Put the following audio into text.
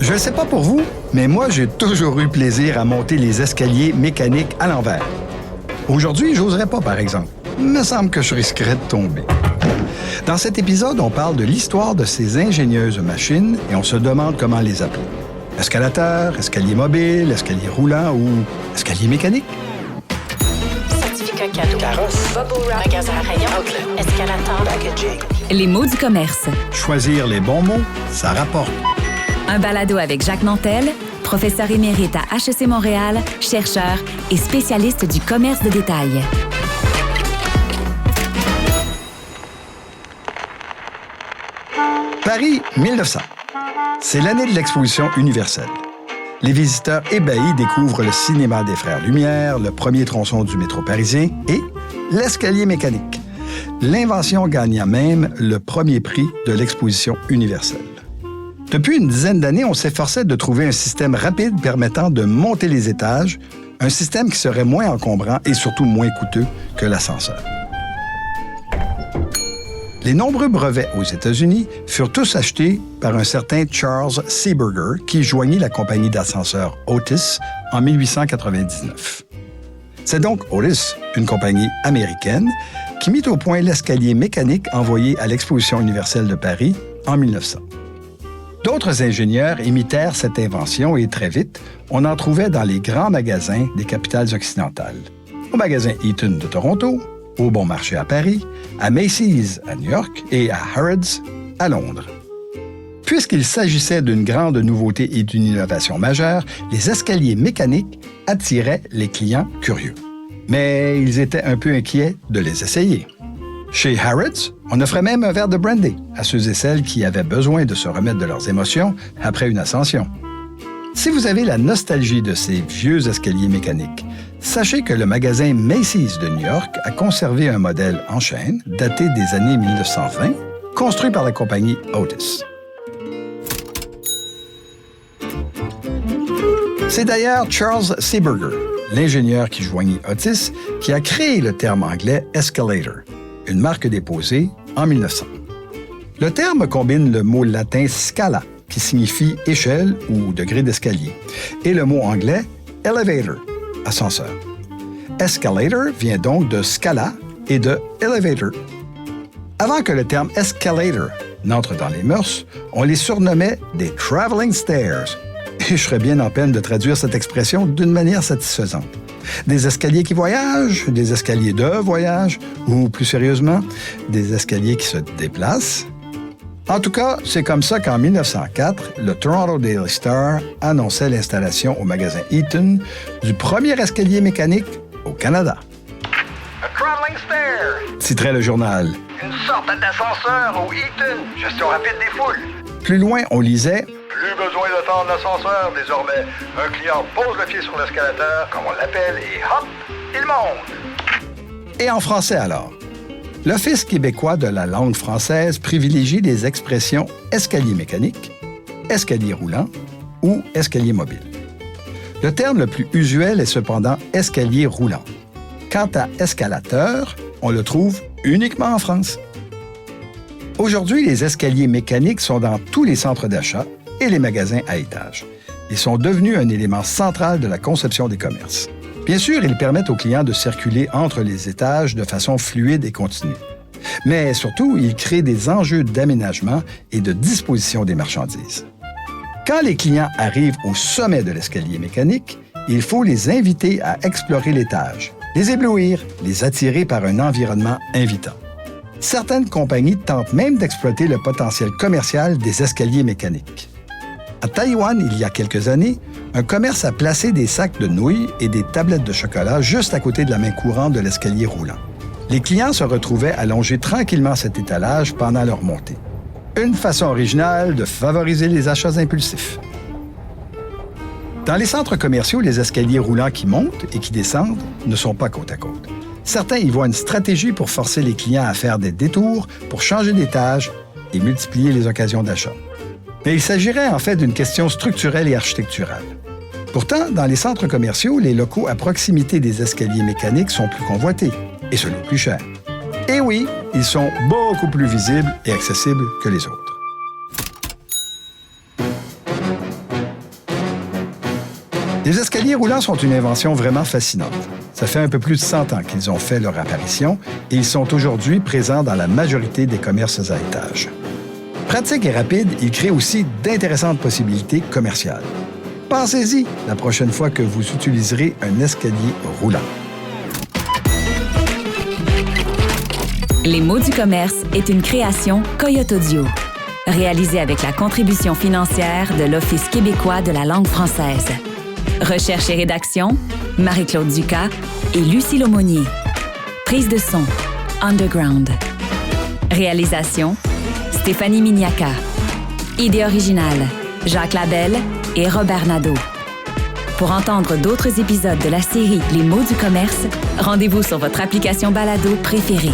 Je ne sais pas pour vous, mais moi, j'ai toujours eu plaisir à monter les escaliers mécaniques à l'envers. Aujourd'hui, j'oserais pas, par exemple. Il me semble que je risquerais de tomber. Dans cet épisode, on parle de l'histoire de ces ingénieuses machines et on se demande comment les appeler. Escalateur, escalier mobile, escalier roulant ou escalier mécanique? Certificat cadeau. Carrosse. Bubble wrap. Magasin à rayon. Outlet. Escalator. Packaging. Les mots du commerce. Choisir les bons mots, ça rapporte. Un balado avec Jacques Nantel, professeur émérite à HEC Montréal, chercheur et spécialiste du commerce de détail. Paris, 1900. C'est l'année de l'exposition universelle. Les visiteurs ébahis découvrent le cinéma des Frères Lumière, le premier tronçon du métro parisien et l'escalier mécanique. L'invention gagna même le premier prix de l'exposition universelle. Depuis une dizaine d'années, on s'efforçait de trouver un système rapide permettant de monter les étages, un système qui serait moins encombrant et surtout moins coûteux que l'ascenseur. Les nombreux brevets aux États-Unis furent tous achetés par un certain Charles Seeberger qui joignit la compagnie d'ascenseurs Otis en 1899. C'est donc Otis, une compagnie américaine, qui mit au point l'escalier mécanique envoyé à l'Exposition universelle de Paris en 1900. D'autres ingénieurs imitèrent cette invention et très vite, on en trouvait dans les grands magasins des capitales occidentales. Au magasin Eaton de Toronto, au Bon Marché à Paris, à Macy's à New York et à Harrods à Londres. Puisqu'il s'agissait d'une grande nouveauté et d'une innovation majeure, les escaliers mécaniques attiraient les clients curieux. Mais ils étaient un peu inquiets de les essayer. Chez Harrods, on offrait même un verre de brandy à ceux et celles qui avaient besoin de se remettre de leurs émotions après une ascension. Si vous avez la nostalgie de ces vieux escaliers mécaniques, sachez que le magasin Macy's de New York a conservé un modèle en chaîne daté des années 1920, construit par la compagnie Otis. C'est d'ailleurs Charles Seeberger, l'ingénieur qui joignit Otis, qui a créé le terme anglais « escalator », une marque déposée en 1900. Le terme combine le mot latin « scala », qui signifie échelle ou degré d'escalier, et le mot anglais « elevator », ascenseur. Escalator vient donc de scala et de elevator. Avant que le terme escalator n'entre dans les mœurs, on les surnommait des traveling stairs. Et je serais bien en peine de traduire cette expression d'une manière satisfaisante. Des escaliers qui voyagent, des escaliers de voyage, ou plus sérieusement, des escaliers qui se déplacent. En tout cas, c'est comme ça qu'en 1904, le Toronto Daily Star annonçait l'installation au magasin Eaton du premier escalier mécanique au Canada. A traveling stair. Titrait le journal. Une sorte d'ascenseur au Eaton. Gestion rapide des foules. Plus loin, on lisait Plus besoin d'attendre l'ascenseur désormais. Un client pose le pied sur l'escalateur, comme on l'appelle, et hop, il monte. Et en français alors? L'Office québécois de la langue française privilégie les expressions escalier mécanique, escalier roulant ou escalier mobile. Le terme le plus usuel est cependant escalier roulant. Quant à escalateur, on le trouve uniquement en France. Aujourd'hui, les escaliers mécaniques sont dans tous les centres d'achat et les magasins à étages. Ils sont devenus un élément central de la conception des commerces. Bien sûr, ils permettent aux clients de circuler entre les étages de façon fluide et continue. Mais surtout, ils créent des enjeux d'aménagement et de disposition des marchandises. Quand les clients arrivent au sommet de l'escalier mécanique, il faut les inviter à explorer l'étage, les éblouir, les attirer par un environnement invitant. Certaines compagnies tentent même d'exploiter le potentiel commercial des escaliers mécaniques. À Taïwan, il y a quelques années, un commerce a placé des sacs de nouilles et des tablettes de chocolat juste à côté de la main courante de l'escalier roulant. Les clients se retrouvaient à longer tranquillement cet étalage pendant leur montée. Une façon originale de favoriser les achats impulsifs. Dans les centres commerciaux, les escaliers roulants qui montent et qui descendent ne sont pas côte à côte. Certains y voient une stratégie pour forcer les clients à faire des détours pour changer d'étage et multiplier les occasions d'achat. Mais il s'agirait en fait d'une question structurelle et architecturale. Pourtant, dans les centres commerciaux, les locaux à proximité des escaliers mécaniques sont plus convoités et se louent plus cher. Et oui, ils sont beaucoup plus visibles et accessibles que les autres. Les escaliers roulants sont une invention vraiment fascinante. Ça fait un peu plus de 100 ans qu'ils ont fait leur apparition et ils sont aujourd'hui présents dans la majorité des commerces à étages. Pratiques et rapides, ils créent aussi d'intéressantes possibilités commerciales. Pensez-y la prochaine fois que vous utiliserez un escalier roulant. Les mots du commerce est une création Coyote Audio, réalisée avec la contribution financière de l'Office québécois de la langue française. Recherche et rédaction, Marie-Claude Ducas et Lucie Laumonier. Prise de son, Underground. Réalisation, Stéphanie Miniaca. Idée originale, Jacques Labelle et Robert Nadeau. Pour entendre d'autres épisodes de la série Les mots du commerce, rendez-vous sur votre application balado préférée.